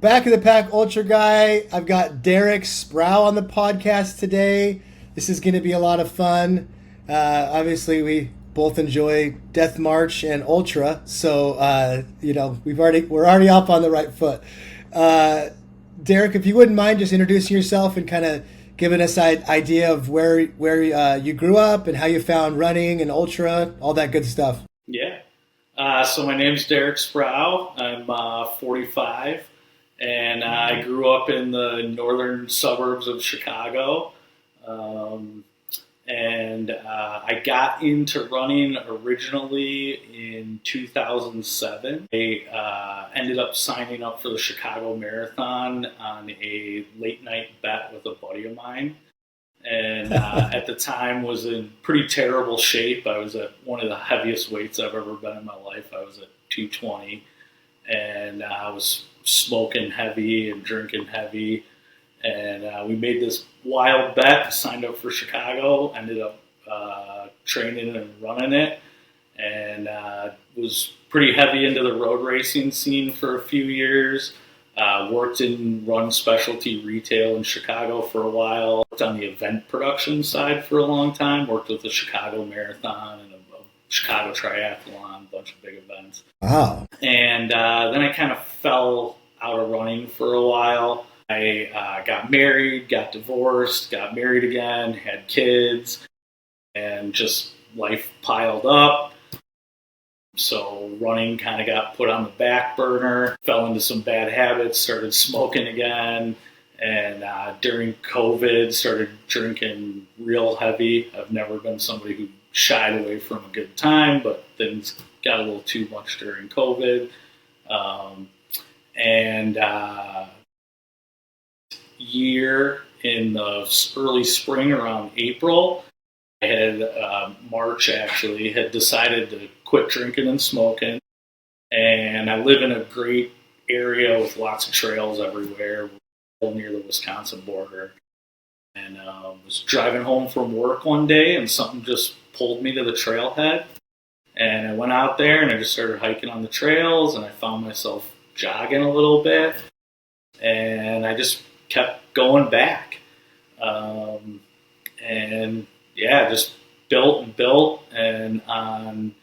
Back of the Pack Ultra Guy. I've got Derek Sprau on the podcast today. This is going to be a lot of fun. Obviously, we both enjoy Death March and Ultra, so we're already up on the right foot. Derek, if you wouldn't mind just introducing yourself and kind of giving us an idea of where you grew up and how you found running and Ultra, all that good stuff. Yeah. So my name's Derek Sprau. I'm 45, and I grew up in the northern suburbs of Chicago. I got into running originally in 2007. I ended up signing up for the Chicago Marathon on a late night bet with a buddy of mine. And at the time was in pretty terrible shape. I was at one of the heaviest weights I've ever been in my life. I was at 220, and I was smoking heavy and drinking heavy. And we made this wild bet, signed up for Chicago, ended up training and running it, and was pretty heavy into the road racing scene for a few years. Worked in run specialty retail in Chicago for a while. Worked on the event production side for a long time. Worked with the Chicago Marathon and a Chicago Triathlon, a bunch of big events. Wow. And then I kind of fell out of running for a while. I got married, got divorced, got married again, had kids, and just life piled up. So running kind of got put on the back burner, fell into some bad habits, started smoking again, and during COVID started drinking real heavy. I've never been somebody who shied away from a good time, but things got a little too much during COVID. Year in the early spring, around April, I had March actually had decided to quit drinking and smoking, and I live in a great area with lots of trails everywhere, near the Wisconsin border. And was driving home from work one day, and something just pulled me to the trailhead, and I went out there and I just started hiking on the trails, and I found myself jogging a little bit, and I just kept going back. Just built and built. And on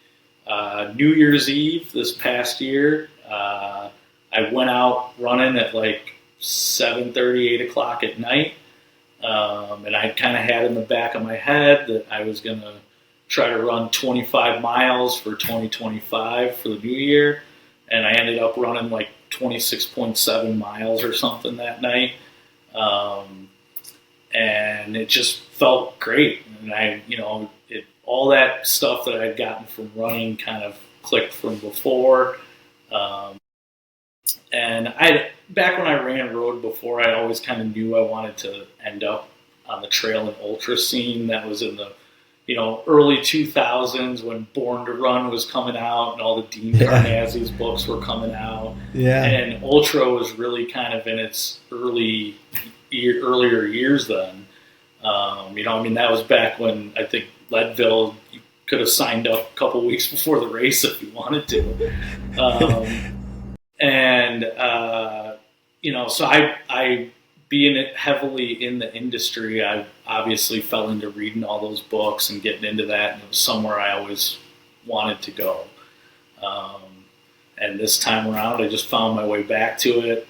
New Year's Eve this past year, I went out running at like 7:30, 8 o'clock at night. And I kind of had in the back of my head that I was going to try to run 25 miles for 2025 for the new year. And I ended up running like 26.7 miles or something that night. And it just felt great. And all that stuff that I'd gotten from running kind of clicked from before. Back when I ran road before, I always kind of knew I wanted to end up on the trail and ultra scene. That was in the, early 2000s when Born to Run was coming out and all the Dean Karnazes books were coming out. Yeah. And ultra was really kind of in its earlier years then. That was back when I think Leadville, you could have signed up a couple weeks before the race if you wanted to. So I being heavily in the industry, I obviously fell into reading all those books and getting into that, and it was somewhere I always wanted to go. And this time around, I just found my way back to it.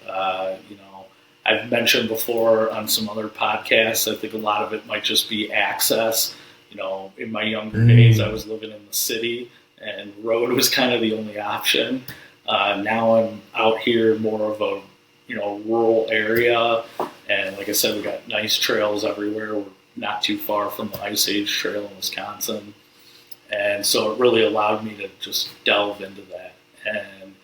I've mentioned before on some other podcasts, I think a lot of it might just be access. In my younger days, I was living in the city, and road was kind of the only option. Now I'm out here more of a rural area, and like I said, we got nice trails everywhere. We're not too far from the Ice Age Trail in Wisconsin, and so it really allowed me to just delve into that. And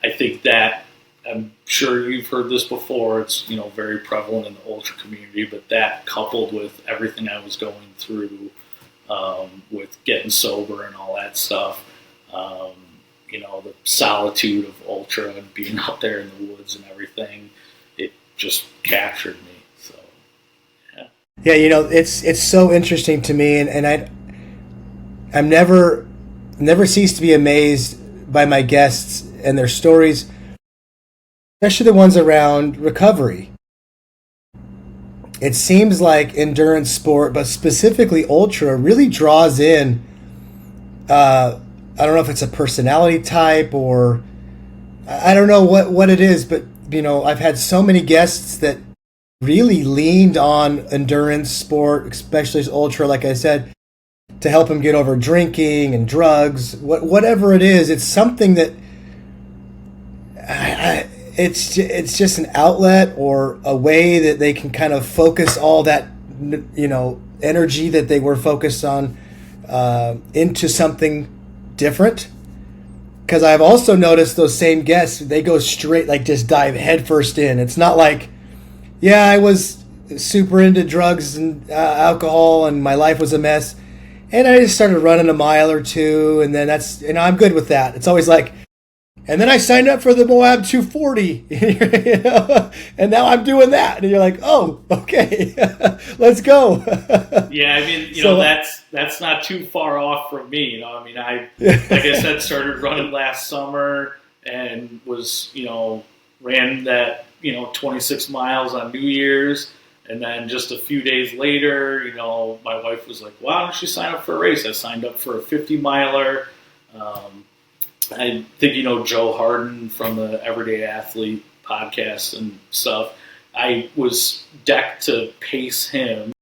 I think that, I'm sure you've heard this before, it's very prevalent in the ultra community, but that coupled with everything I was going through with getting sober and all that stuff, the solitude of ultra and being out there in the woods and everything, it just captured me. So, yeah. Yeah, it's so interesting to me, and I'm never cease to be amazed by my guests and their stories. especially the ones around recovery. It seems like endurance sport, but specifically ultra, really draws in, I don't know if it's a personality type or I don't know what it is, but I've had so many guests that really leaned on endurance sport, especially as ultra, like I said, to help them get over drinking and drugs, whatever it is. It's something that it's just an outlet or a way that they can kind of focus all that energy that they were focused on into something different. Because I've also noticed those same guests, they go straight, like just dive headfirst in. It's not like, yeah, I was super into drugs and alcohol and my life was a mess. And I just started running a mile or two, and then I'm good with that. It's always like, and then I signed up for the Moab 240, and now I'm doing that. And you're like, oh, okay, let's go. Yeah, I mean, that's not too far off from me. I like I said, started running last summer and was, ran that, 26 miles on New Year's. And then just a few days later, my wife was like, why don't you sign up for a race? I signed up for a 50-miler. I think Joe Harden from the Everyday Athlete podcast and stuff. I was decked to pace him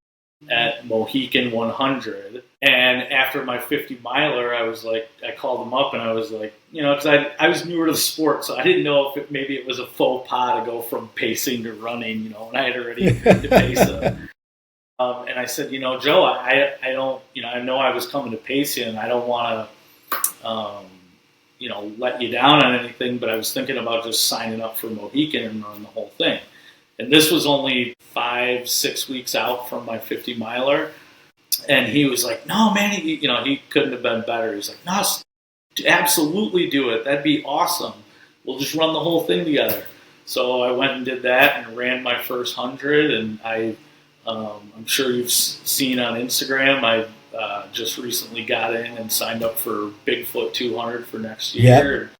at Mohican 100. And after my 50-miler, I was like, I called him up and I was like, because I was newer to the sport, so I didn't know if maybe it was a faux pas to go from pacing to running, and I had already agreed to pace him. And I said, Joe, I don't, I know I was coming to pace you, and I don't want to, let you down on anything, but I was thinking about just signing up for Mohican and running the whole thing. And this was only 5-6 weeks out from my 50-miler. And he was like, no, man, he couldn't have been better. He's like, no, absolutely do it. That'd be awesome. We'll just run the whole thing together. So I went and did that and ran my first 100. And I'm sure you've seen on Instagram, I just recently got in and signed up for Bigfoot 200 for next year. Yep.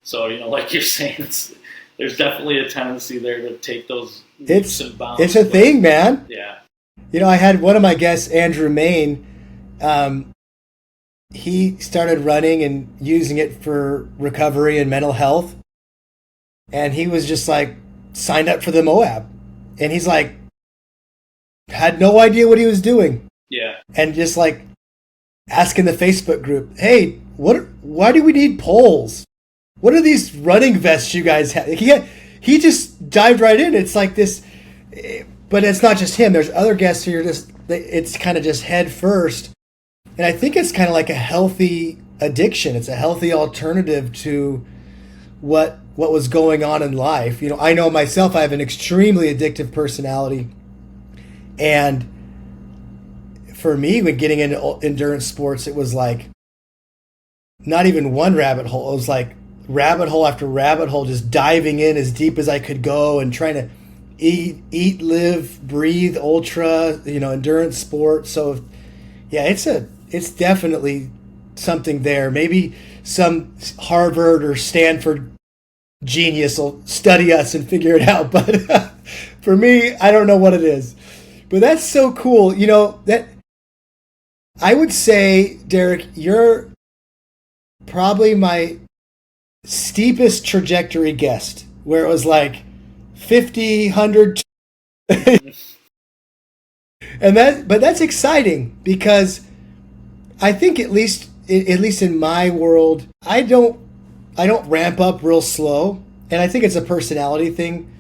So, like you're saying, there's definitely a tendency there to take those leaps and bounds. It's a thing, man. Yeah. I had one of my guests, Andrew Main. He started running and using it for recovery and mental health. And he was just like, signed up for the Moab. And he's like, had no idea what he was doing. Yeah. And just like asking the Facebook group, hey, why do we need poles? What are these running vests you guys have? He just dived right in. It's like this, but it's not just him. There's other guests who it's kind of just head first. And I think it's kind of like a healthy addiction. It's a healthy alternative to what was going on in life. I know myself, I have an extremely addictive personality. And for me, when getting into endurance sports, it was like not even one rabbit hole. It was like rabbit hole after rabbit hole, just diving in as deep as I could go and trying to eat, live, breathe, ultra, endurance sport. So yeah, it's definitely something there. Maybe some Harvard or Stanford genius will study us and figure it out. But for me, I don't know what it is. But that's so cool. That I would say, Derek, you're probably my steepest trajectory guest, where it was like 50, 100. But that's exciting because I think at least in my world, I don't ramp up real slow, and I think it's a personality thing.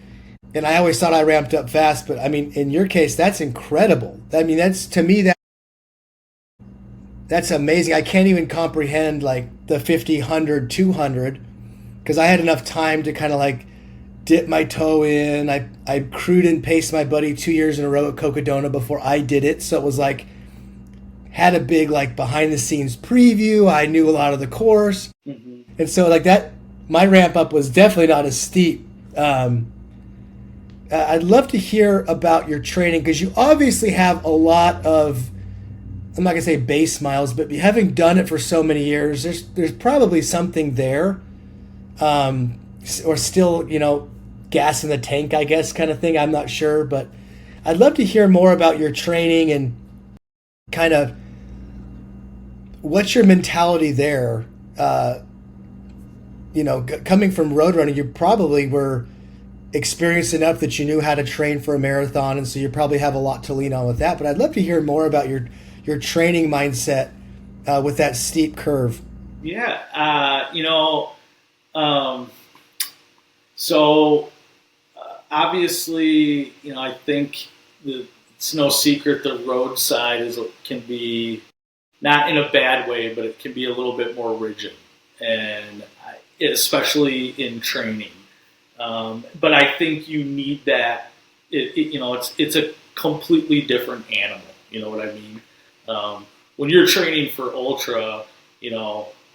And I always thought I ramped up fast, but I mean, in your case, that's incredible. I mean, that's amazing. I can't even comprehend like the 50, 100, 200, because I had enough time to kind of like dip my toe in. I crewed and paced my buddy 2 years in a row at Cocodona before I did it. So it was like, had a big like behind the scenes preview. I knew a lot of the course. Mm-hmm. And so like that, my ramp up was definitely not as steep. I'd love to hear about your training, because you obviously have a lot of, I'm not going to say base miles, but having done it for so many years, there's probably something there, or still, gas in the tank, I guess, kind of thing. I'm not sure, but I'd love to hear more about your training and kind of what's your mentality there. Coming from road running, you probably were experienced enough that you knew how to train for a marathon, and so you probably have a lot to lean on with that. But I'd love to hear more about your training mindset with that steep curve. Yeah, so obviously, I think it's no secret the road side can be, not in a bad way, but it can be a little bit more rigid, and especially in training. But I think you need that. It's a completely different animal. You know what I mean? When you're training for ultra,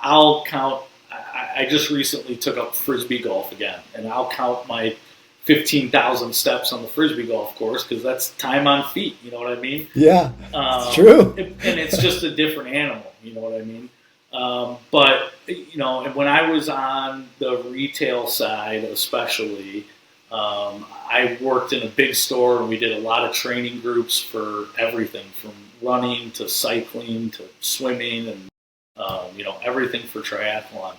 I'll count. I just recently took up frisbee golf again, and I'll count my 15,000 steps on the frisbee golf course because that's time on feet. You know what I mean? Yeah, it's true. And it's just a different animal. You know what I mean? But and when I was on the retail side, especially, I worked in a big store, and we did a lot of training groups for everything from running to cycling to swimming, and everything for triathlon.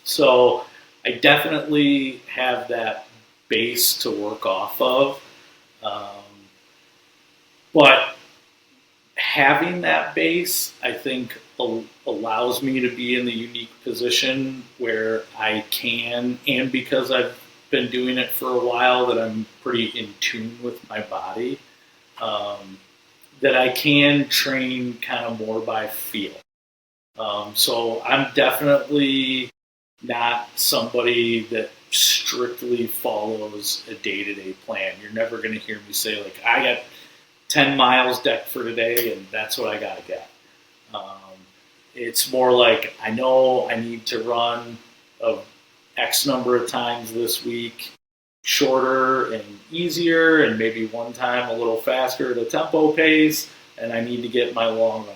So I definitely have that base to work off of, but having that base, I think, allows me to be in the unique position where I can, and because I've been doing it for a while, that I'm pretty in tune with my body, that I can train kind of more by feel. So I'm definitely not somebody that strictly follows a day-to-day plan. You're never going to hear me say, like, I got 10 miles decked for today, and that's what I got to get. It's more like, I know I need to run X number of times this week, shorter and easier, and maybe one time a little faster at a tempo pace, and I need to get my long run.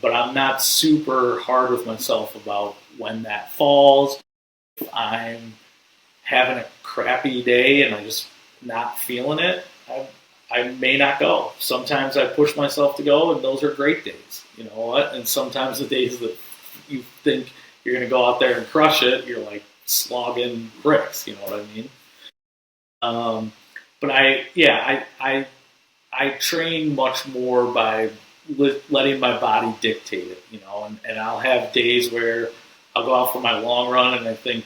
But I'm not super hard with myself about when that falls. If I'm having a crappy day and I'm just not feeling it, I may not go. Sometimes I push myself to go, and those are great days. You know what? And sometimes the days that you think you're going to go out there and crush it, you're like slogging bricks. You know what I mean? But I train much more by letting my body dictate it. And I'll have days where I'll go out for my long run, and I think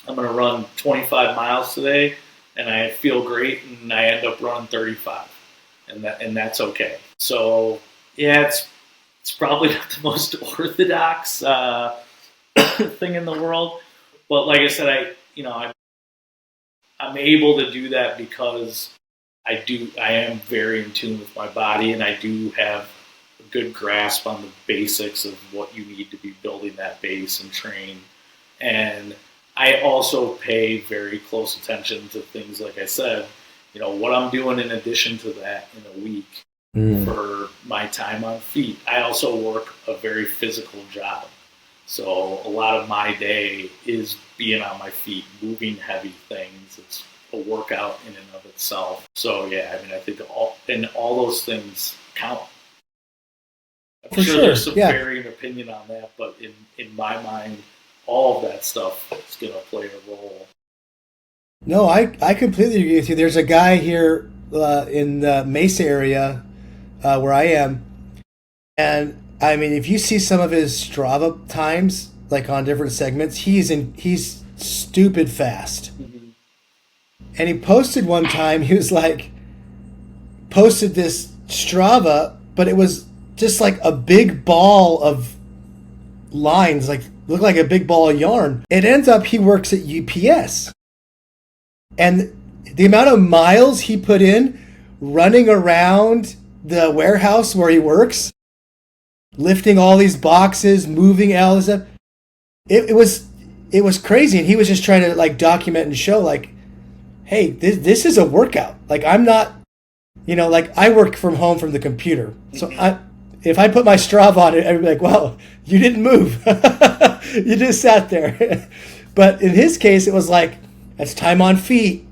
I'm going to run 25 miles today, and I feel great, and I end up running 35, and that's okay. So yeah, it's probably not the most orthodox thing in the world, but like I said, I'm able to do that because I am very in tune with my body, and I do have a good grasp on the basics of what you need to be building that base and train. And I also pay very close attention to things, like I said, what I'm doing in addition to that in a week for my time on feet. I also work a very physical job. So a lot of my day is being on my feet, moving heavy things. It's a workout in and of itself. So yeah, I think all those things count. I'm sure there's some varying opinion on that, but in my mind, all of that stuff is going to play a role. No, I completely agree with you. There's a guy here in the Mesa area where I am, and I mean, if you see some of his Strava times, like on different segments, he's stupid fast. Mm-hmm. And he posted one time, he was like, posted this Strava, but it was just like a big ball of lines, like looked like a big ball of yarn. It ends up he works at UPS. And the amount of miles he put in running around the warehouse where he works, lifting all these boxes, moving all this stuff, it was crazy. And he was just trying to like document and show like, hey, this is a workout. Like I'm not, like I work from home from the computer. So if I put my Strava on it, I'd be like, well, you didn't move. You just sat there. But in his case, it was like That's time on feet,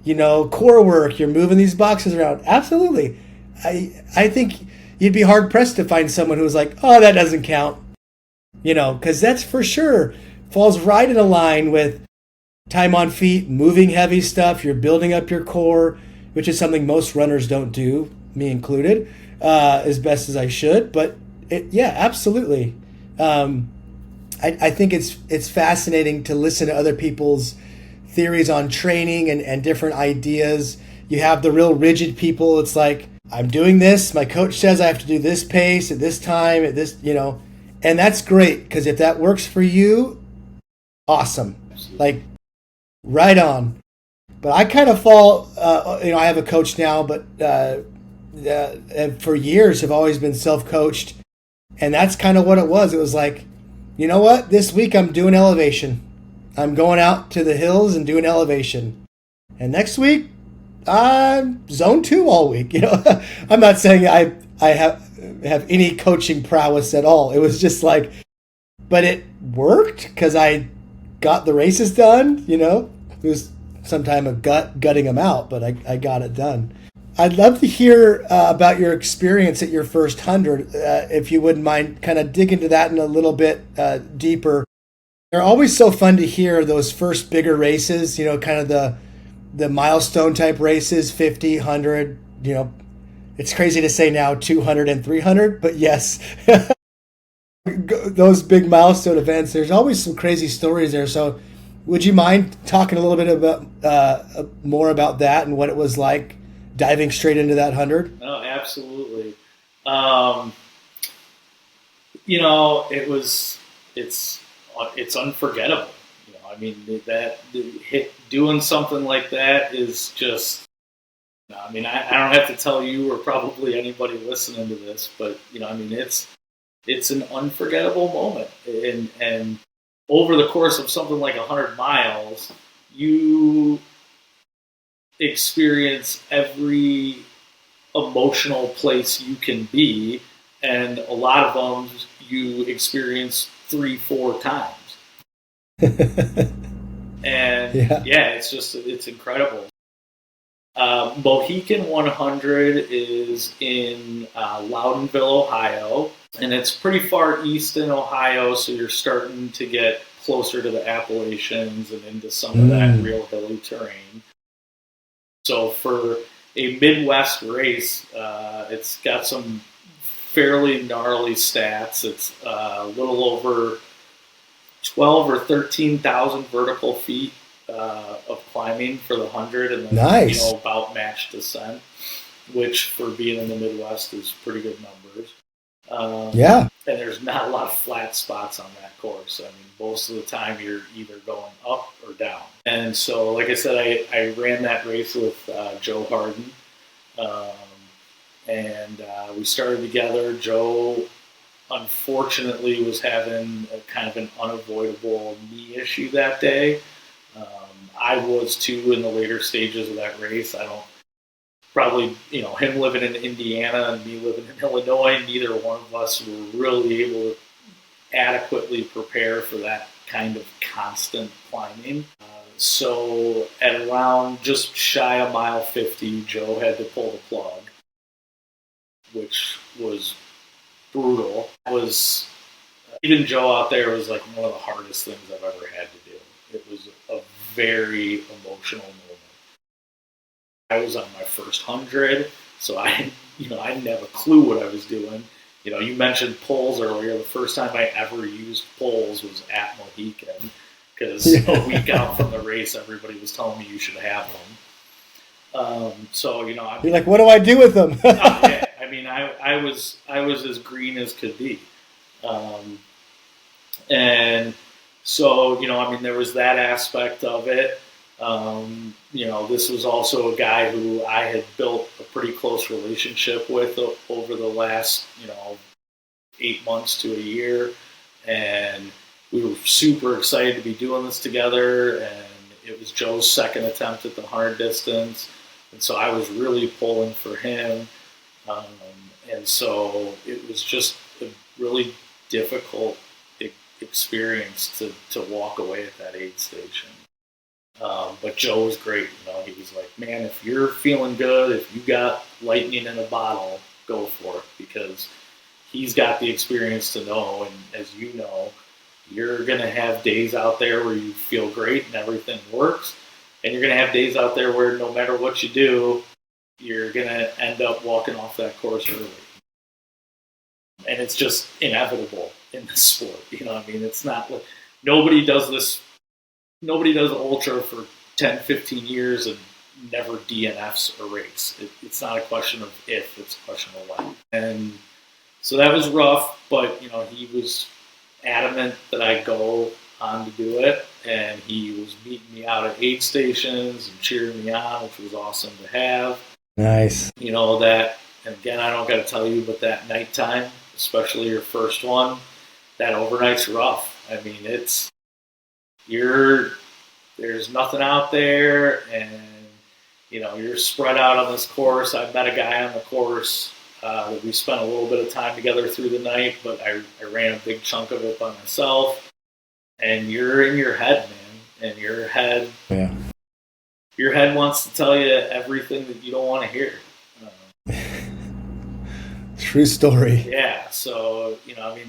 core work. You're moving these boxes around. Absolutely. I think you'd be hard pressed to find someone who's like, oh, that doesn't count, because that's for sure falls right in a line with time on feet, moving heavy stuff. You're building up your core, which is something most runners don't do, me included, as best as I should. But yeah, absolutely. I think it's fascinating to listen to other people's theories on training and different ideas. You have the real rigid people. It's like, I'm doing this. My coach says I have to do this pace at this time, at this, and that's great, because if that works for you, awesome. Like, right on. But I kind of fall, I have a coach now, but for years have always been self-coached. And that's kind of what it was. It was like, you know what? This week I'm doing elevation. I'm going out to the hills and doing elevation. And next week, I'm zone 2 all week. I'm not saying I have any coaching prowess at all. It was just like, but it worked because I got the races done. It was sometime of gutting them out, but I got it done. I'd love to hear about your experience at your first 100, if you wouldn't mind kind of dig into that in a little bit deeper. They're always so fun to hear those first bigger races, kind of the milestone type races, 50, 100, it's crazy to say now 200 and 300, but yes, those big milestone events, there's always some crazy stories there. So would you mind talking a little bit about more about that and what it was like diving straight into that 100? No, absolutely. It's unforgettable. Doing something like that is just, I don't have to tell you or probably anybody listening to this, but, it's an unforgettable moment. And over the course of something like 100 miles, you experience every emotional place you can be, and a lot of them you experience 3-4 times. And it's incredible. Mohican 100 is in Loudonville, Ohio, and it's pretty far east in Ohio, so you're starting to get closer to the Appalachians and into some of that real hilly terrain. So for a Midwest race, it's got some fairly gnarly stats. It's a little over 12 or 13,000 vertical feet of climbing for the 100, and then nice. About match descent, which for being in the Midwest is pretty good numbers. And there's not a lot of flat spots on that course. Most of the time you're either going up or down. And so, like I said, I ran that race with Joe Harden, and we started together. Joe, unfortunately, was having kind of an unavoidable knee issue that day. I was too in the later stages of that race. I don't probably, him living in Indiana and me living in Illinois, neither one of us were really able to adequately prepare for that kind of constant climbing. So at around just shy of mile 50, Joe had to pull the plug, which was brutal. Even Joe out there was like one of the hardest things I've ever had to do. It was a very emotional moment. I was on my first 100, so I didn't have a clue what I was doing. You mentioned poles earlier. The first time I ever used poles was at Mohican, because a week out from the race, everybody was telling me you should have them. You're like, what do I do with them? I was as green as could be. And so, there was that aspect of it. This was also a guy who I had built a pretty close relationship with over the last, 8 months to a year. And we were super excited to be doing this together. And it was Joe's second attempt at the 100 distance. And so I was really pulling for him. And so it was just a really difficult experience to walk away at that aid station. But Joe was great. He was like, man, if you're feeling good, if you got lightning in a bottle, go for it, because he's got the experience to know. And as you know, you're going to have days out there where you feel great and everything works. And you're going to have days out there where no matter what you do, you're going to end up walking off that course early. And it's just inevitable in this sport. It's not like nobody does ultra for 10, 15 years and never DNFs a race. It's not a question of if, it's a question of when. And so that was rough, but he was adamant that I go on to do it, and he was meeting me out at aid stations and cheering me on, which was awesome to have. Nice. That, and again, I don't got to tell you, but that nighttime, especially your first one, that overnight's rough. I mean, there's nothing out there, and you're spread out on this course. I met a guy on the course that we spent a little bit of time together through the night, but I ran a big chunk of it by myself. And you're in your head, man, and your head wants to tell you everything that you don't want to hear. True story. Yeah, so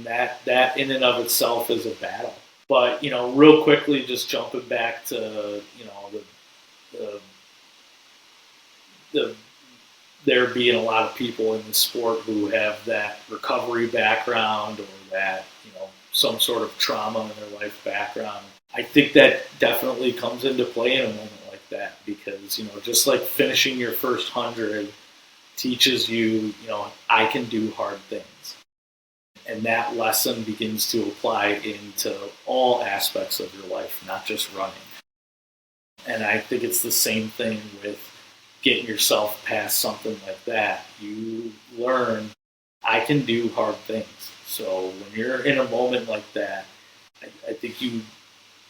that in and of itself is a battle. But real quickly, just jumping back to the there being a lot of people in the sport who have that recovery background, or that some sort of trauma in their life background. I think that definitely comes into play in a moment like that, because just like finishing your first 100 teaches you, I can do hard things. And that lesson begins to apply into all aspects of your life, not just running. And I think it's the same thing with getting yourself past something like that. You learn, I can do hard things. So when you're in a moment like that, I think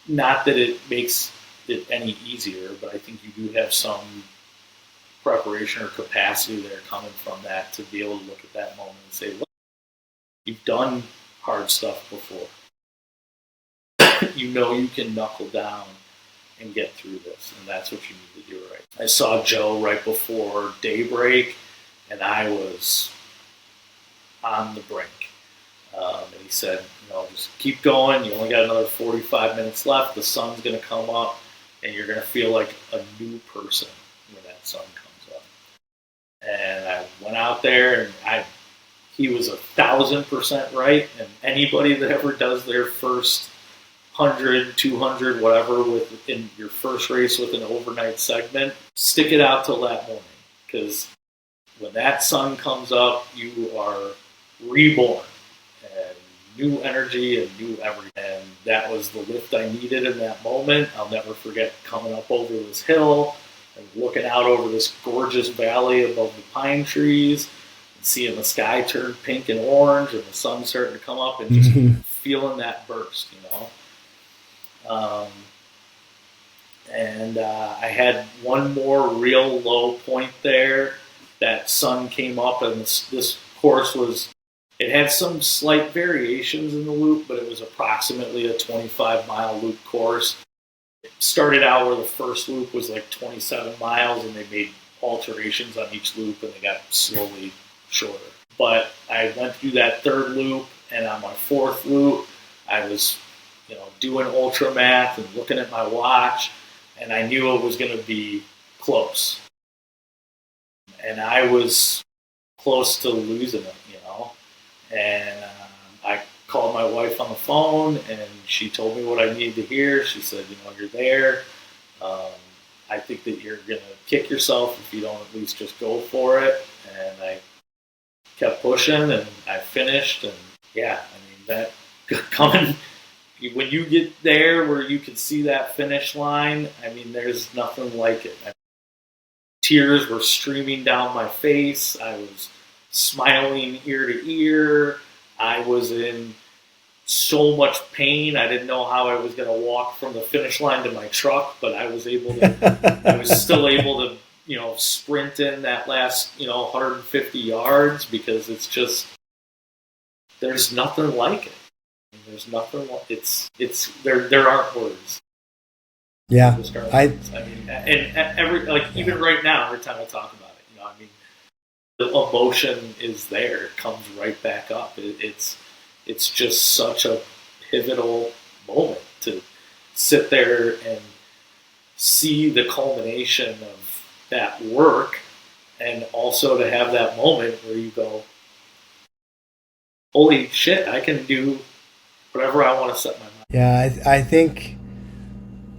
not that it makes it any easier, but I think you do have some preparation or capacity there coming from that to be able to look at that moment and say, look, you've done hard stuff before. You can knuckle down and get through this, and that's what you need to do right. I saw Joe right before daybreak, and I was on the brink. And he said, just keep going. You only got another 45 minutes left. The sun's going to come up, and you're going to feel like a new person when that sun comes up. And I went out there, and he was 1,000% right. And anybody that ever does their first 100, 200, whatever, in your first race with an overnight segment, stick it out till that morning, because when that sun comes up, you are reborn, and new energy and new everything. And that was the lift I needed in that moment. I'll never forget coming up over this hill and looking out over this gorgeous valley above the pine trees, and seeing the sky turn pink and orange, and the sun starting to come up, and just feeling that burst, And I had one more real low point there. That sun came up, and this course it had some slight variations in the loop, but it was approximately a 25-mile loop course. It started out where the first loop was like 27 miles, and they made alterations on each loop, and they got slowly shorter. But I went through that third loop, and on my fourth loop, I was doing ultra math and looking at my watch, and I knew it was going to be close. And I was close to losing it, And I called my wife on the phone, and she told me what I needed to hear. She said, you're there. I think that you're going to kick yourself if you don't at least just go for it. And I kept pushing, and I finished. And that coming, when you get there where you can see that finish line, there's nothing like it. Tears were streaming down my face. I was smiling ear to ear. I was in so much pain. I didn't know how I was going to walk from the finish line to my truck, but I was still able to, sprint in that last, 150 yards, because it's just, there's nothing like it. There's nothing like there aren't words. Yeah. I mean, and even right now, every time I talk about it, I mean, the emotion is there. It comes right back up. It's just such a pivotal moment to sit there and see the culmination of that work, and also to have that moment where you go, holy shit, I can do whatever I want to set my mind. Yeah, I think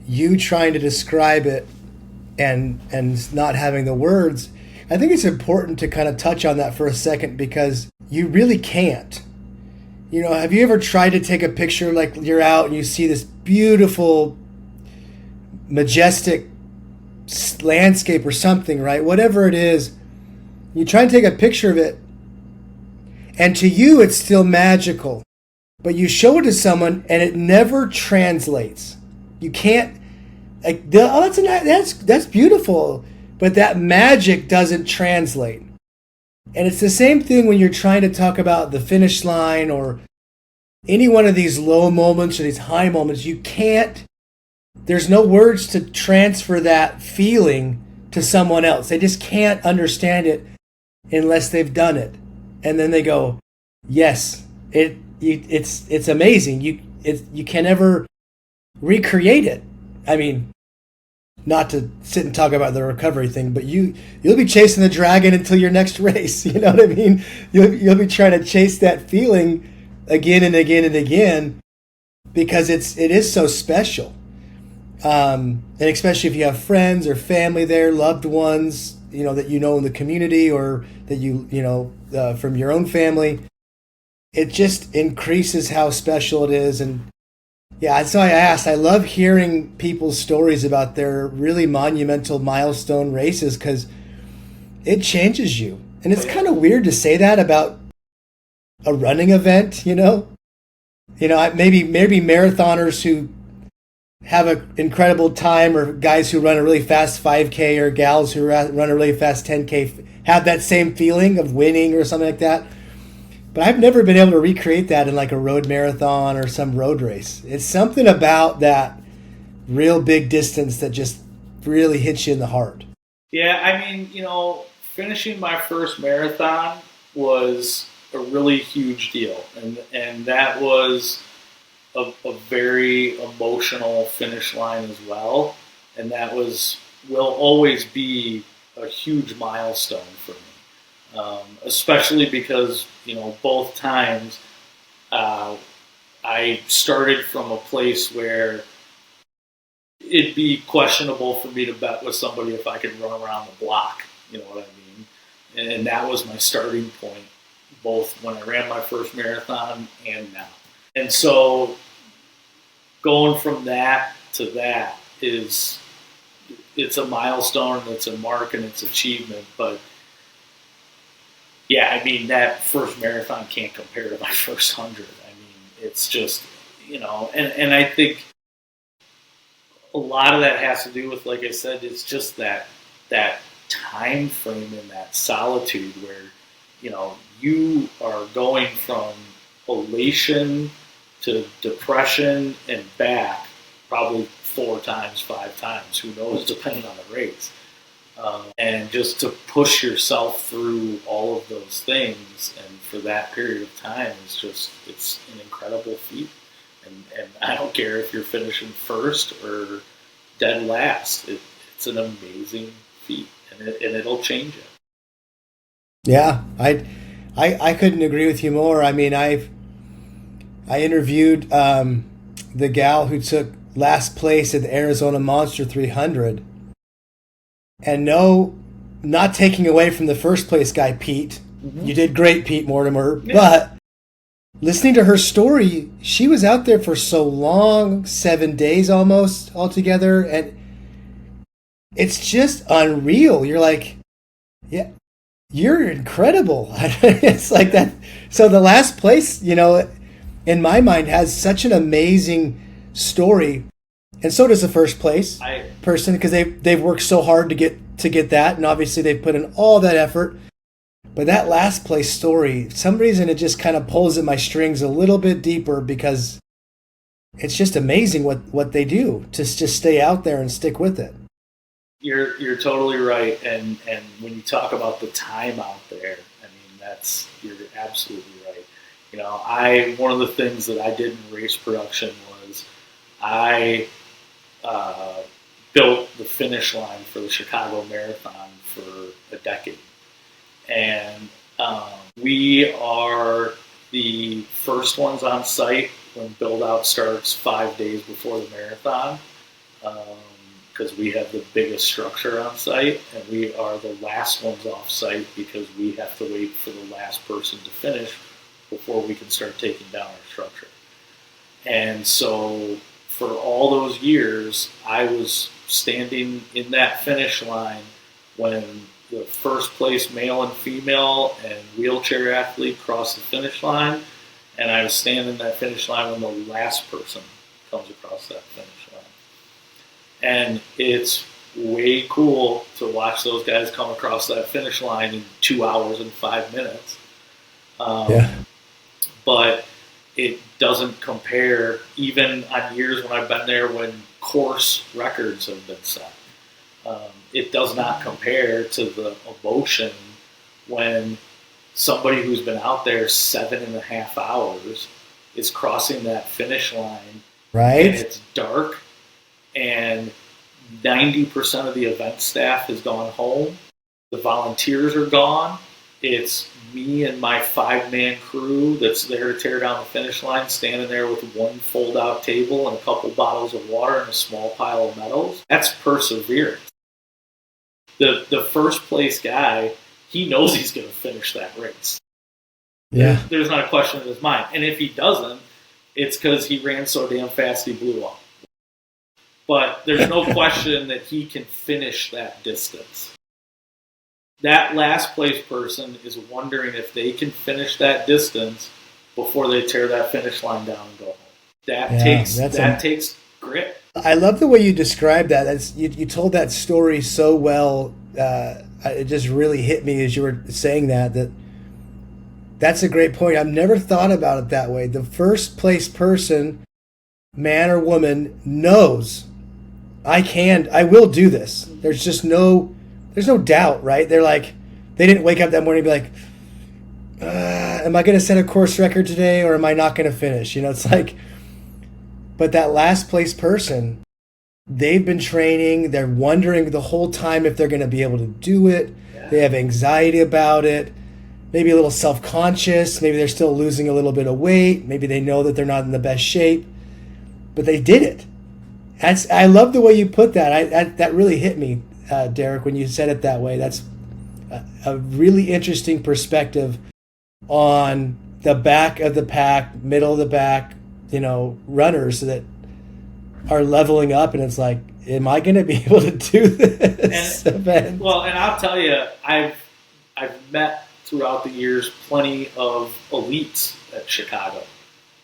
you trying to describe it and not having the words, I think it's important to kind of touch on that for a second, because you really can't. Have you ever tried to take a picture, like you're out and you see this beautiful, majestic landscape or something, right? Whatever it is, you try and take a picture of it, and to you it's still magical, but you show it to someone and it never translates. You can't, like, oh, that's beautiful, but that magic doesn't translate. And it's the same thing when you're trying to talk about the finish line or any one of these low moments or these high moments. You can't, there's no words to transfer that feeling to someone else. They just can't understand it unless they've done it. And then they go, yes, it's amazing. You can never recreate it. I mean, not to sit and talk about the recovery thing, but you'll be chasing the dragon until your next race. You know what I mean? You'll be trying to chase that feeling again and again and again, because it is so special. And especially if you have friends or family there, loved ones, that in the community, or that from your own family, it just increases how special it is. And yeah, that's why I asked. I love hearing people's stories about their really monumental milestone races, because it changes you. And it's kind of weird to say that about a running event, maybe marathoners who have an incredible time, or guys who run a really fast 5K, or gals who run a really fast 10K have that same feeling of winning or something like that. But I've never been able to recreate that in like a road marathon or some road race. It's something about that real big distance that just really hits you in the heart. Yeah, I mean, finishing my first marathon was a really huge deal. And that was a very emotional finish line as well. And that will always be a huge milestone for me. Especially because, both times I started from a place where it'd be questionable for me to bet with somebody if I could run around the block, you know what I mean? And that was my starting point, both when I ran my first marathon and now. And so going from that to that it's a milestone, it's a mark, and it's achievement. But yeah, I mean, that first marathon can't compare to my first 100. I mean, it's just, and I think a lot of that has to do with, like I said, it's just that time frame and that solitude where, you are going from elation to depression and back probably 4 times, 5 times, who knows, depending on the race. And just to push yourself through all of those things, and for that period of time, it's an incredible feat. And I don't care if you're finishing first or dead last. It's an amazing feat, and it'll change it. Yeah, I couldn't agree with you more. I mean, I interviewed the gal who took last place at the Arizona Monster 300. And no, not taking away from the first place guy, Pete. Mm-hmm. You did great, Pete Mortimer. Yeah. But listening to her story, she was out there for so long, 7 days almost altogether. And it's just unreal. You're like, yeah, you're incredible. It's like that. So the last place, in my mind, has such an amazing story. And so does the first place person, because they've worked so hard to get that, and obviously they've put in all that effort. But that last place story, for some reason, it just kind of pulls at my strings a little bit deeper, because it's just amazing what they do to just stay out there and stick with it. You're totally right, and when you talk about the time out there, I mean you're absolutely right. One of the things that I did in race production was I built the finish line for the Chicago Marathon for a decade, and we are the first ones on site when build out starts 5 days before the marathon. Because we have the biggest structure on site, and we are the last ones off site because we have to wait for the last person to finish before we can start taking down our structure. And so for all those years, I was standing in that finish line when the first place male and female and wheelchair athlete crossed the finish line, and I was standing in that finish line when the last person comes across that finish line. And it's way cool to watch those guys come across that finish line in 2 hours and 5 minutes. But it doesn't compare, even on years when I've been there when course records have been set. It does not compare to the emotion when somebody who's been out there 7.5 hours is crossing that finish line. Right. And it's dark, and 90% of the event staff has gone home. The volunteers are gone. It's me and my 5-man crew that's there to tear down the finish line, standing there with one fold-out table and a couple bottles of water and a small pile of medals. That's perseverance. The first place guy, he knows he's going to finish that race. Yeah. There's not a question in his mind. And if he doesn't, it's because he ran so damn fast he blew up. But there's no question that he can finish that distance. That last place person is wondering if they can finish that distance before they tear that finish line down and go home. That takes grit. I love the way you described that. You told that story so well. It just really hit me as you were saying that's a great point. I've never thought about it that way. The first place person, man or woman, knows I will do this. There's no doubt, right? They didn't wake up that morning and be like, am I going to set a course record today or am I not going to finish? It's like, but that last place person, they've been training. They're wondering the whole time if they're going to be able to do it. Yeah. They have anxiety about it, maybe a little self-conscious. Maybe they're still losing a little bit of weight. Maybe they know that they're not in the best shape, but they did it. I love the way you put that. That really hit me, Derek, when you said it that way. That's a really interesting perspective on the back of the pack, middle of the pack, runners that are leveling up, and it's like, am I going to be able to do this event? Well, and I'll tell you, I've met throughout the years plenty of elites at Chicago,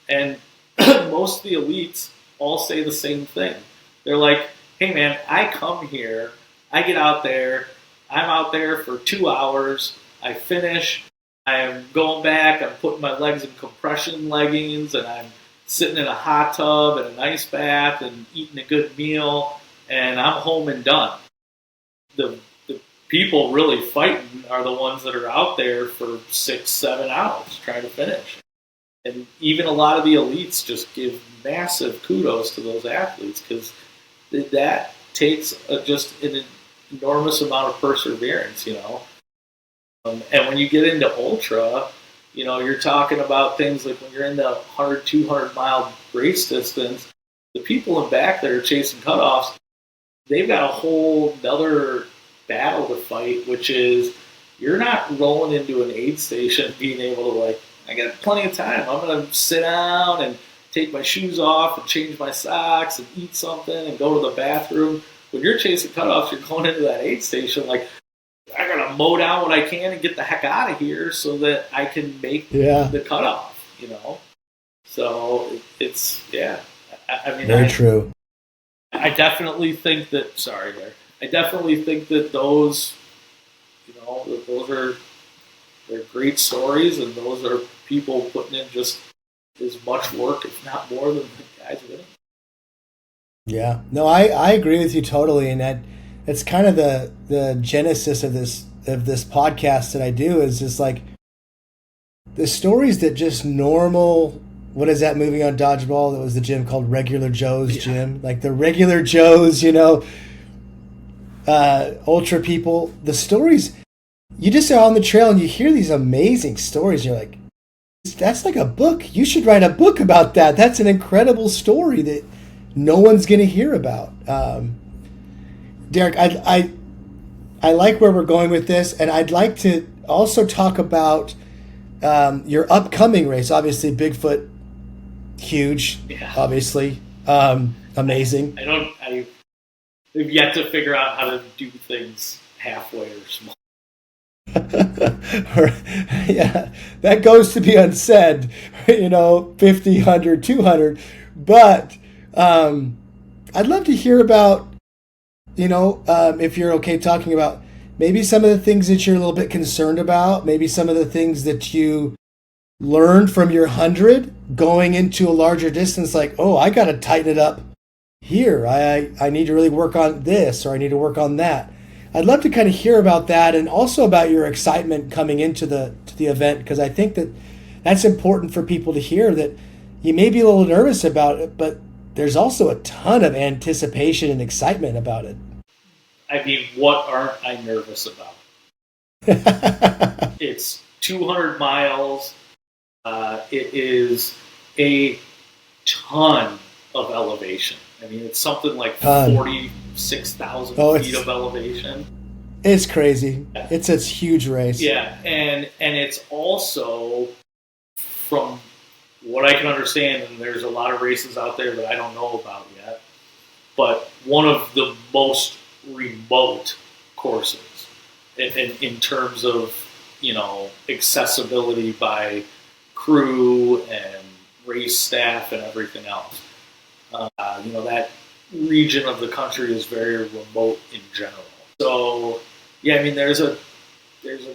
and most of the elites all say the same thing. They're like, hey man, I come here, I get out there, I'm out there for 2 hours, I finish, I'm going back, I'm putting my legs in compression leggings, and I'm sitting in a hot tub and an ice bath and eating a good meal, and I'm home and done. The people really fighting are the ones that are out there for 6-7 hours trying to finish. And even a lot of the elites just give massive kudos to those athletes, because that takes just an enormous amount of perseverance, And when you get into ultra, you're talking about things like when you're in the 100, 200 mile race distance, the people in back that are chasing cutoffs, they've got a whole other battle to fight, which is you're not rolling into an aid station being able to I got plenty of time. I'm going to sit down and take my shoes off and change my socks and eat something and go to the bathroom. When you're chasing cutoffs, you're going into that aid station I got to mow down what I can and get the heck out of here so that I can make the cutoff, So it's, I mean, very true. I definitely think that, I definitely think that those, they're great stories, and those are people putting in just as much work, if not more, than the guys winning. Yeah. No, I agree with you totally, and it's kind of the genesis of this podcast that I do is just like the stories that just normal. What is that movie on dodgeball that was the gym called Regular Joe's Yeah. Gym? Like the regular Joes, ultra people. The stories you just are on the trail and you hear these amazing stories. You're like, that's like a book. You should write a book about that. That's an incredible story that no one's going to hear about. Derek, I like where we're going with this, and I'd like to also talk about your upcoming race. Obviously, Bigfoot, huge. Yeah. Obviously, amazing. I've yet to figure out how to do things halfway or small. Yeah, that goes to be unsaid. 50, 100, 200. But I'd love to hear about, if you're okay talking about maybe some of the things that you're a little bit concerned about, maybe some of the things that you learned from your 100 going into a larger distance, like, oh, I got to tighten it up here. I need to really work on this, or I need to work on that. I'd love to kind of hear about that, and also about your excitement coming into the event, because I think that that's important for people to hear, that you may be a little nervous about it, but there's also a ton of anticipation and excitement about it. I mean, what aren't I nervous about? It's 200 miles. It is a ton of elevation. I mean, it's something like 46,000 feet of elevation. It's crazy. Yeah. It's a huge race. Yeah, and it's also, from what I can understand, and there's a lot of races out there that I don't know about yet, but one of the most remote courses in terms of, accessibility by crew and race staff and everything else. That region of the country is very remote in general. So, yeah, I mean, there's a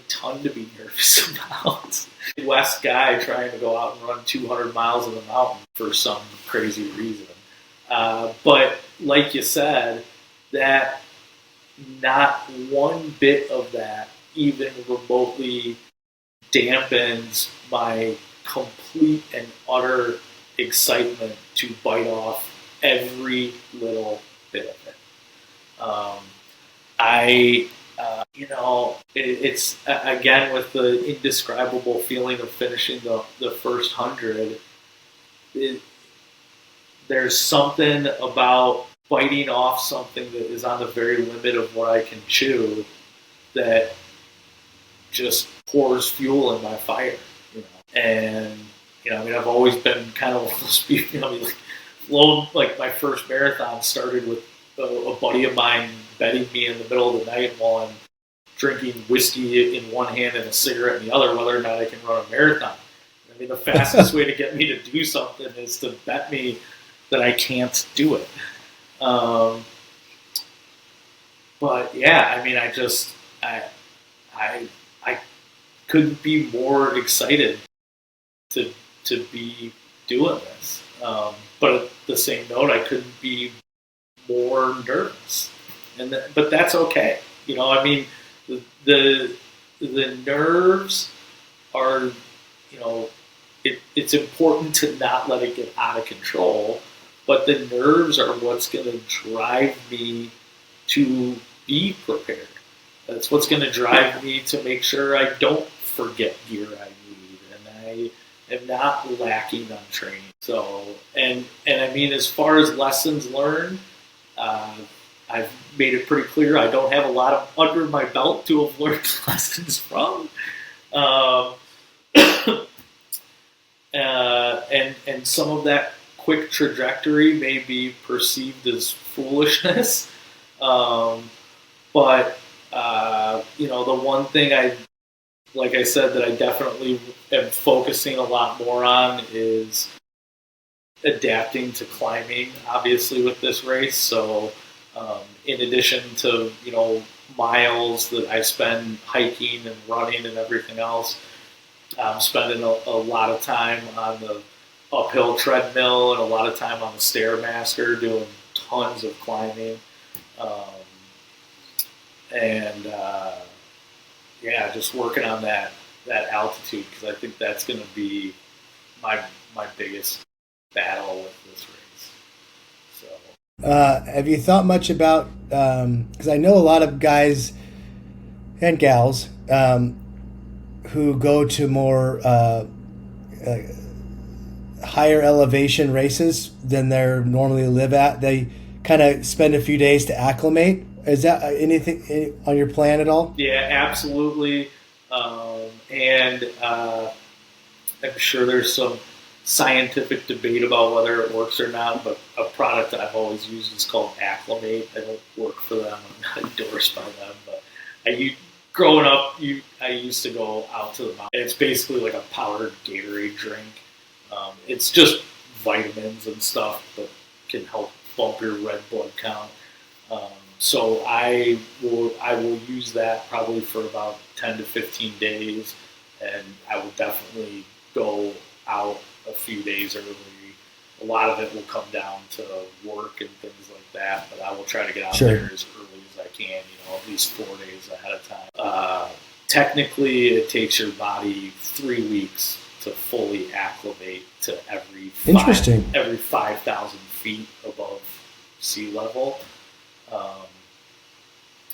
ton to be nervous about. West guy trying to go out and run 200 miles in the mountain for some crazy reason. But like you said, that not one bit of that even remotely dampens my complete and utter excitement to bite off every little bit of it. It's again with the indescribable feeling of finishing the first 100. There's something about biting off something that is on the very limit of what I can chew that just pours fuel in my fire. And I've always been kind of one of those people. Like my first marathon started with a buddy of mine betting me in the middle of the night while I'm drinking whiskey in one hand and a cigarette in the other, whether or not I can run a marathon. I mean, the fastest way to get me to do something is to bet me that I can't do it. But yeah, I mean, I couldn't be more excited to be doing this. But at the same note, I couldn't be more nervous, but that's okay. I mean, the nerves are, it's important to not let it get out of control. But the nerves are what's going to drive me to be prepared. That's what's going to drive me to make sure I don't forget gear I need, and I am not lacking on training. So, and I mean, as far as lessons learned, I've made it pretty clear I don't have a lot of under my belt to have learned lessons from. And some of that quick trajectory may be perceived as foolishness. But the one thing like I said, that I definitely am focusing a lot more on is adapting to climbing, obviously, with this race. So in addition to, miles that I spend hiking and running and everything else, I'm spending a lot of time on the uphill treadmill and a lot of time on the Stairmaster, doing tons of climbing. And just working on that altitude, because I think that's going to be my biggest battle with this race. So, have you thought much about? Because I know a lot of guys and gals who go to more higher elevation races than they normally live at. They kind of spend a few days to acclimate. Is that anything on your plan at all? Yeah, absolutely. And I'm sure there's some scientific debate about whether it works or not, but a product that I've always used is called Acclimate. I don't work for them. I'm not endorsed by them, but growing up, I used to go out to the mountain. It's basically like a powdered Gatorade drink. It's just vitamins and stuff, but can help bump your red blood count. So I will use that probably for about 10 to 15 days, and I will definitely go out a few days early. A lot of it will come down to work and things like that, but I will try to get out there as early as I can, at least 4 days ahead of time. Technically, it takes your body 3 weeks to fully acclimate to every 5,000 feet above sea level.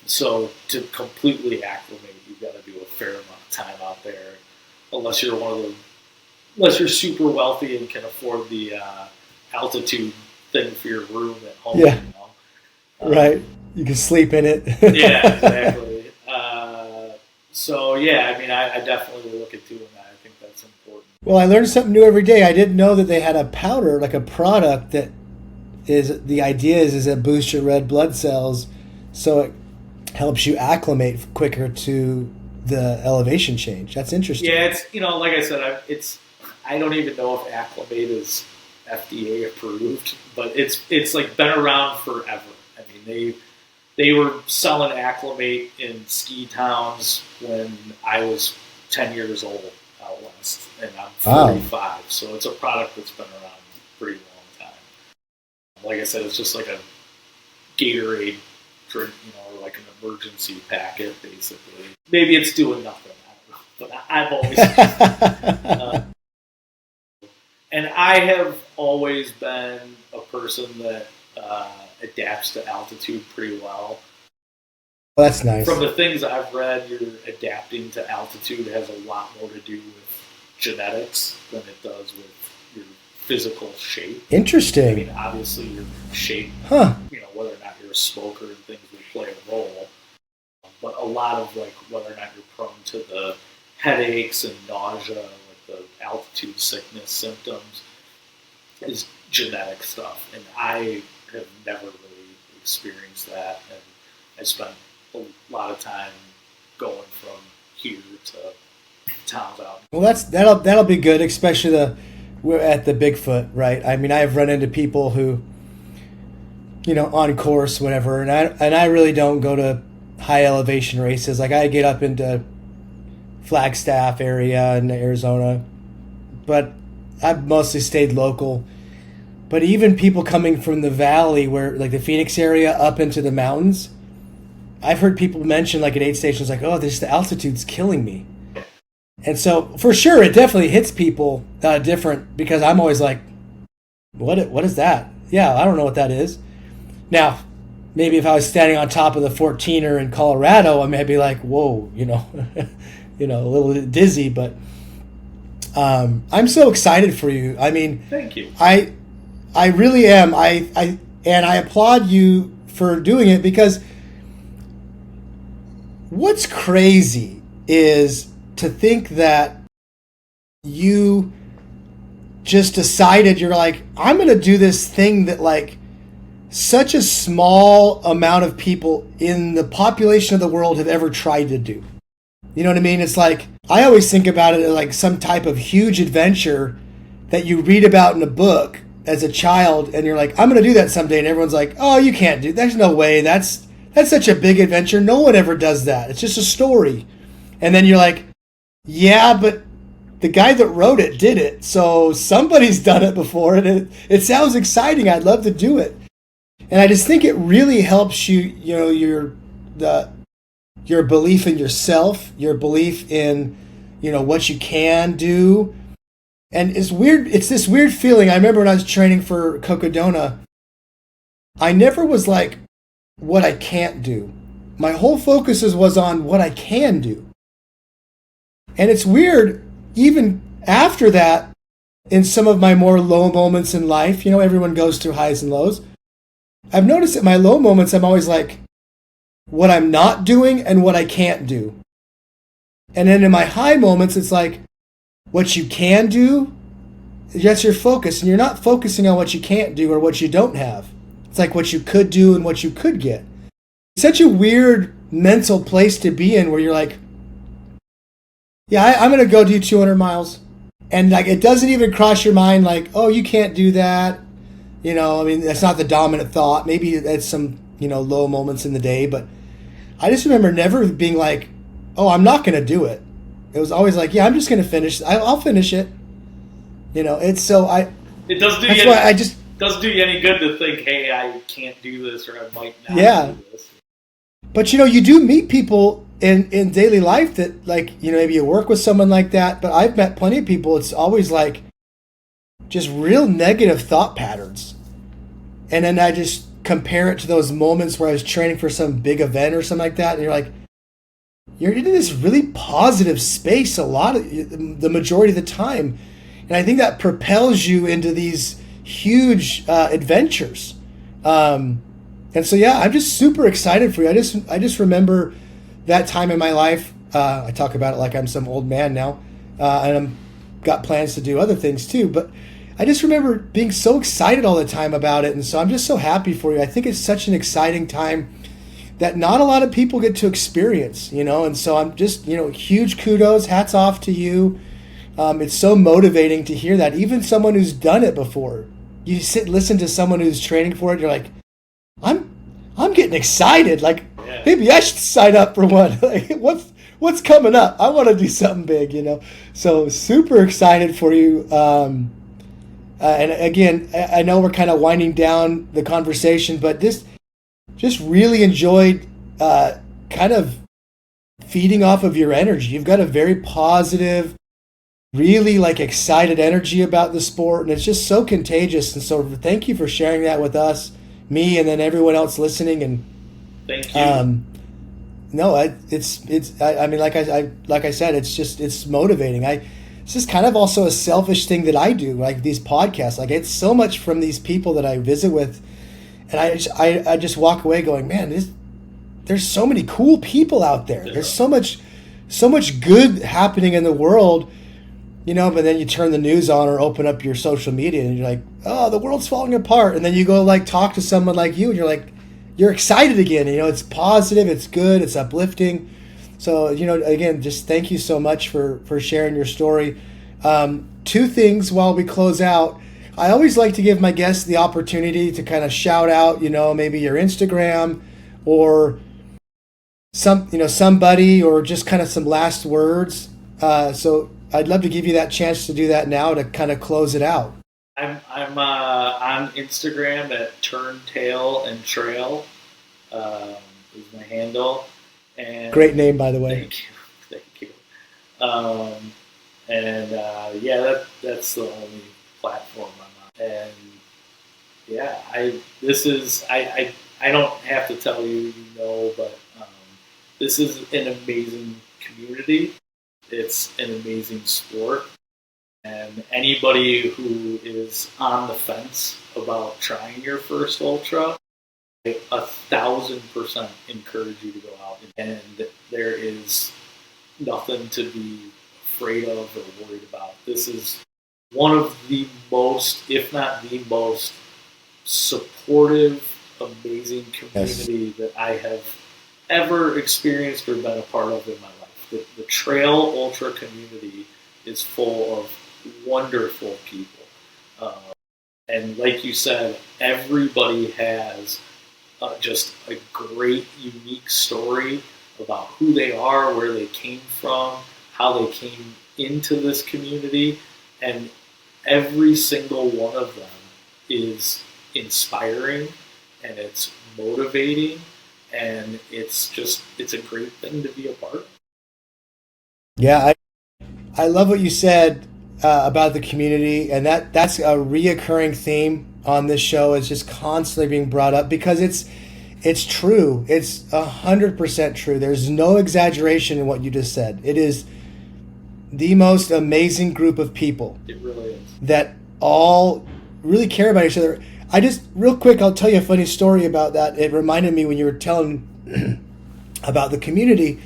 So to completely acclimate, you've got to do a fair amount of time out there, unless you're super wealthy and can afford the altitude thing for your room at home. Yeah, right. You can sleep in it. Yeah, exactly. I definitely will look at doing that. I think that's important. Well, I learned something new every day. I didn't know that they had a powder, like a product that the idea is it boosts your red blood cells, so it helps you acclimate quicker to the elevation change. That's interesting. Yeah, it's like I said, I don't even know if Acclimate is FDA approved, but it's like been around forever. I mean, they were selling Acclimate in ski towns when I was 10 years old out west, and I'm 45, so it's a product that's been around a pretty long time. Like I said, it's just like a Gatorade drink, or like an emergency packet, basically. Maybe it's doing nothing, I don't know, but I've always and I have always been a person that adapts to altitude pretty well. Well, that's nice. From the things I've read, your adapting to altitude has a lot more to do with genetics than it does with your physical shape. Interesting. I mean, obviously your shape, whether or not you're a smoker and things will play a role, but a lot of whether or not you're prone to the headaches and nausea, the altitude sickness symptoms, is genetic stuff, and I have never really experienced that, and I spent a lot of time going from here to towns out. Well, that'll be good, especially we're at the Bigfoot, right? I mean, I've run into people who, on course, whatever, and I really don't go to high elevation races. Like, I get up into Flagstaff area in Arizona, but I've mostly stayed local. But even people coming from the valley, where like the Phoenix area up into the mountains, I've heard people mention like at aid stations, like, oh, the altitude's killing me. And so for sure, it definitely hits people different, because I'm always like, what is that? Yeah, I don't know what that is. Now, maybe if I was standing on top of the 14er in Colorado, I may be like, whoa, a little dizzy, but I'm so excited for you. I mean, thank you. I really am. I applaud you for doing it, because what's crazy is to think that you just decided, you're like, I'm going to do this thing that like such a small amount of people in the population of the world have ever tried to do. You know what I mean? It's like, I always think about it as like some type of huge adventure that you read about in a book as a child, and you're like, I'm going to do that someday. And everyone's like, oh, you can't do, there's no way. That's such a big adventure. No one ever does that. It's just a story. And then you're like, yeah, but the guy that wrote it did it. So somebody's done it before, and it sounds exciting. I'd love to do it. And I just think it really helps you, your belief in yourself, your belief in, what you can do. And it's weird. It's this weird feeling. I remember when I was training for Cocodona, I never was like, what I can't do. My whole focus was on what I can do. And it's weird, even after that, in some of my more low moments in life, everyone goes through highs and lows. I've noticed at my low moments, I'm always like, what I'm not doing and what I can't do. And then in my high moments, it's like, what you can do, that's your focus. And you're not focusing on what you can't do or what you don't have. It's like what you could do and what you could get. It's such a weird mental place to be in where you're like, yeah, I'm going to go do 200 miles. And like, it doesn't even cross your mind like, oh, you can't do that. That's not the dominant thought. Maybe it's some, low moments in the day. But I just remember never being like, oh, I'm not going to do it. It was always like, yeah, I'm just going to finish. I'll finish it. It's so It doesn't do you any good to think, hey, I can't do this or I might not do this. But you do meet people in daily life that like, maybe you work with someone like that. But I've met plenty of people. It's always like just real negative thought patterns. And then I just compare it to those moments where I was training for some big event or something like that. And you're like, you're in this really positive space the majority of the time. And I think that propels you into these huge adventures. And so, yeah, I'm just super excited for you. I just remember that time in my life. I talk about it like I'm some old man now. And I'm got plans to do other things too. But I just remember being so excited all the time about it. And so I'm just so happy for you. I think it's such an exciting time that not a lot of people get to experience, and so I'm just, huge kudos, hats off to you. It's so motivating to hear that. Even someone who's done it before, you sit and listen to someone who's training for it, you're like, I'm getting excited. Like, maybe I should sign up for one. Like, what's coming up? I want to do something big, So super excited for you. And again, I know we're kind of winding down the conversation, but just really enjoyed kind of feeding off of your energy. You've got a very positive, really like excited energy about the sport, and it's just so contagious. And so thank you for sharing that with us, me, and then everyone else listening. And thank you. No, it's I mean, like I said, it's motivating. It's just kind of also a selfish thing that I do, like these podcasts. Like, it's so much from these people that I visit with. And I just walk away going, man, there's so many cool people out there. There's so much good happening in the world, but then you turn the news on or open up your social media and you're like, oh, the world's falling apart. And then you go like talk to someone like you and you're like, you're excited again. It's positive, it's good, it's uplifting. So, again, just thank you so much for sharing your story. Two things while we close out. I always like to give my guests the opportunity to kind of shout out, maybe your Instagram or somebody, or just kind of some last words. So I'd love to give you that chance to do that now to kind of close it out. I'm on Instagram at Turntail and Trail is my handle. And great name, by the way. Thank you. That's the only platform I'm on. And yeah, I don't have to tell you, but this is an amazing community. It's an amazing sport. And anybody who is on the fence about trying your first ultra, I 1,000% encourage you to go out. And there is nothing to be afraid of or worried about. This is one of the most, if not the most, supportive, amazing community that I have ever experienced or been a part of in my life. The trail ultra community is full of wonderful people. And like you said, everybody has just a great, unique story about who they are, where they came from, how they came into this community, and every single one of them is inspiring and it's motivating, and it's a great thing to be a part of. Yeah, I love what you said about the community, and that's a reoccurring theme on this show. Is just constantly being brought up because it's true. It's 100% true. There's no exaggeration in what you just said. It is the most amazing group of people. It really is. That all really care about each other. Real quick, I'll tell you a funny story about that. It reminded me when you were telling about the community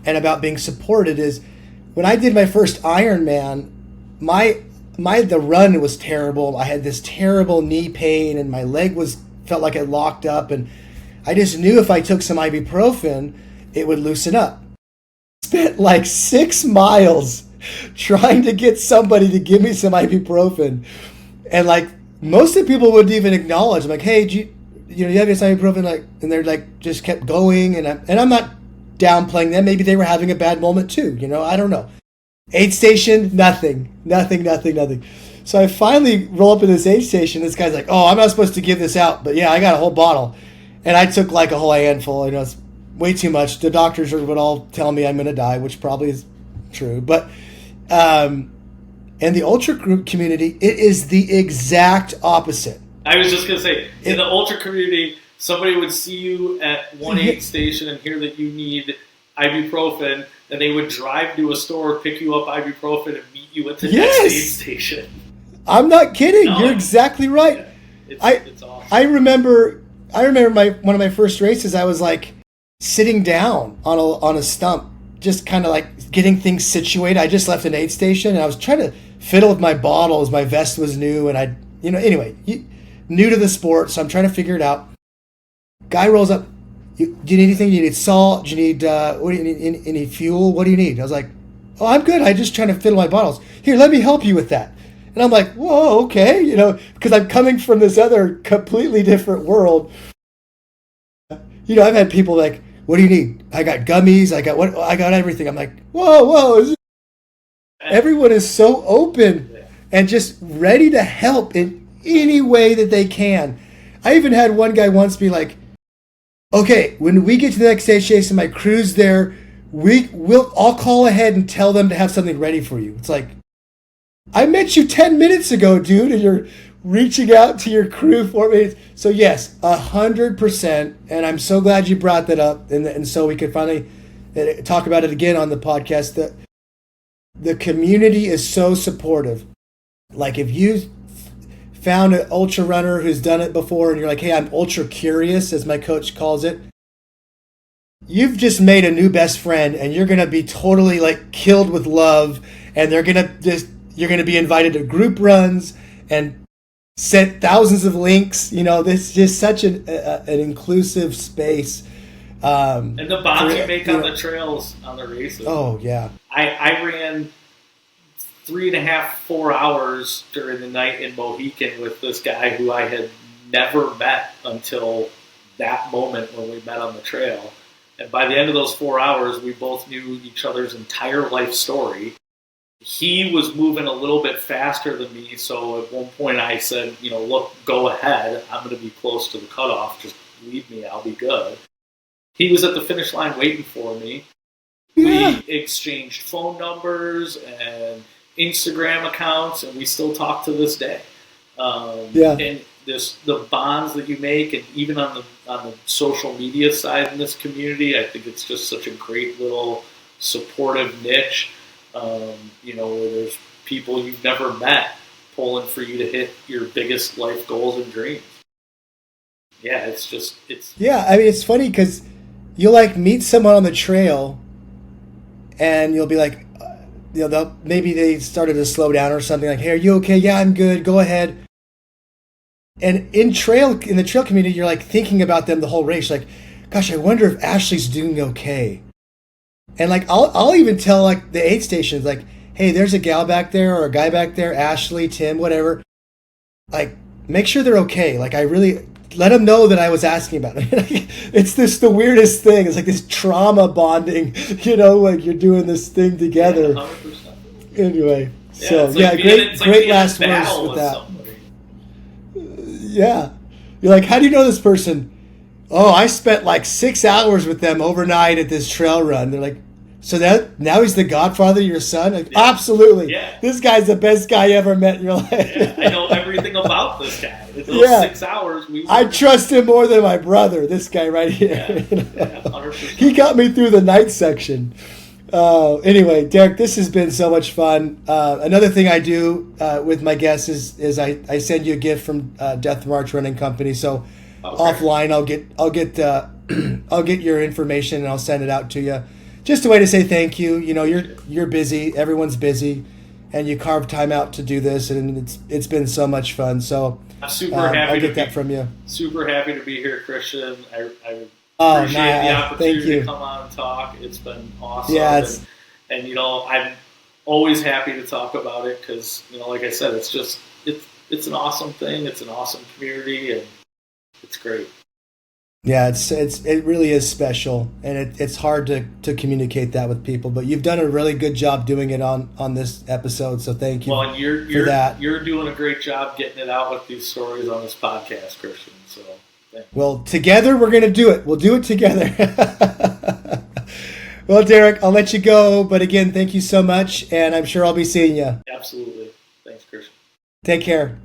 and about being supported is when I did my first Ironman, the run was terrible. I had this terrible knee pain and my leg felt like it locked up, and I just knew if I took some ibuprofen, it would loosen up. Spent like 6 miles trying to get somebody to give me some ibuprofen, and like most of the people wouldn't even acknowledge. I'm like, hey, do you have any ibuprofen? Like, and they're like, just kept going, and I'm not downplaying them. Maybe they were having a bad moment too. I don't know. Aid station, nothing. So I finally roll up in this aid station. This guy's like, oh, I'm not supposed to give this out, but yeah, I got a whole bottle, and I took like a whole handful. It's way too much. The doctors would all tell me I'm going to die, which probably is true, but. And the ultra group community, it is the exact opposite. I was just going to say, in the ultra community, somebody would see you at one aid station and hear that you need ibuprofen, and they would drive to a store, pick you up ibuprofen, and meet you at the next aid station. I'm not kidding. No. You're exactly right. It's awesome. I remember one of my first races. I was like sitting down on a stump, just kind of like getting things situated. I just left an aid station, and I was trying to fiddle with my bottles. My vest was new, and new to the sport, so I'm trying to figure it out. Guy rolls up. Do you need anything? Do you need salt? Do you need what do you need? Any fuel? What do you need? I was like, oh, I'm good. I'm just trying to fiddle my bottles. Here, let me help you with that. And I'm like, whoa, okay, because I'm coming from this other completely different world. I've had people like, what do you need? I got gummies. I got everything. I'm like, whoa. Everyone is so open and just ready to help in any way that they can. I even had one guy once be like, okay, when we get to the next station, my crew's there, I'll call ahead and tell them to have something ready for you. It's like, I met you 10 minutes ago, dude, and you're reaching out to your crew for me. So yes, 100%, and I'm so glad you brought that up, and so we could finally talk about it again on the podcast. The community is so supportive. Like if you found an ultra runner who's done it before and you're like, hey, I'm ultra curious, as my coach calls it, you've just made a new best friend, and you're going to be totally like killed with love, and you're going to be invited to group runs and sent thousands of links. This is just such an inclusive space. And the bonds you make on the trails, on the races. Oh, yeah. I ran 3.5, 4 hours during the night in Mohican with this guy who I had never met until that moment when we met on the trail. And by the end of those 4 hours, we both knew each other's entire life story. He was moving a little bit faster than me, so at one point I said, look, go ahead. I'm going to be close to the cutoff. Just leave me. I'll be good. He was at the finish line waiting for me. Yeah. We exchanged phone numbers and Instagram accounts, and we still talk to this day. And the bonds that you make, and even on the social media side in this community, I think it's just such a great little supportive niche. Where there's people you've never met pulling for you to hit your biggest life goals and dreams. Yeah, it's funny because you'll like meet someone on the trail, and you'll be like, maybe they started to slow down or something. Like, hey, are you okay? Yeah, I'm good. Go ahead. And in the trail community, you're like thinking about them the whole race. Like, gosh, I wonder if Ashley's doing okay. And like, I'll even tell like the aid stations, like, hey, there's a gal back there or a guy back there, Ashley, Tim, whatever. Like, make sure they're okay. Like, I really let them know that I was asking about it. It's the weirdest thing. It's like this trauma bonding, like you're doing this thing together. Yeah, 100%. Anyway, great last words with that. Somebody. Yeah. You're like, how do you know this person? Oh, I spent like 6 hours with them overnight at this trail run. They're like, so that now he's the godfather of your son? Like, Yeah. absolutely. Yeah. This guy's the best guy you ever met in your life. Yeah, I know everything about this guy. In those Yeah. 6 hours, I trust him more than my brother, this guy right here. Yeah, 100%. He got me through the night section. Anyway, Derek, this has been so much fun. Another thing I do with my guests is I send you a gift from Death March Running Company. So offline, I'll get your information and I'll send it out to you. Just a way to say thank you. You know, you're busy. Everyone's busy, and you carve time out to do this, and it's been so much fun. So I'm super happy. I'll get that from you. Super happy to be here, Christian. I appreciate the opportunity to come on and talk. It's been awesome. Yeah, and you know, I'm always happy to talk about it because, you know, like I said, it's an awesome thing. It's an awesome community, and it's great. Yeah, it really is special, and it's hard to communicate that with people. But you've done a really good job doing it on this episode, so thank you. Well, and for that. You're doing a great job getting it out with these stories on this podcast, Christian. So, thank you. Well, together we're going to do it. We'll do it together. Well, Derek, I'll let you go. But again, thank you so much, and I'm sure I'll be seeing you. Absolutely. Thanks, Christian. Take care.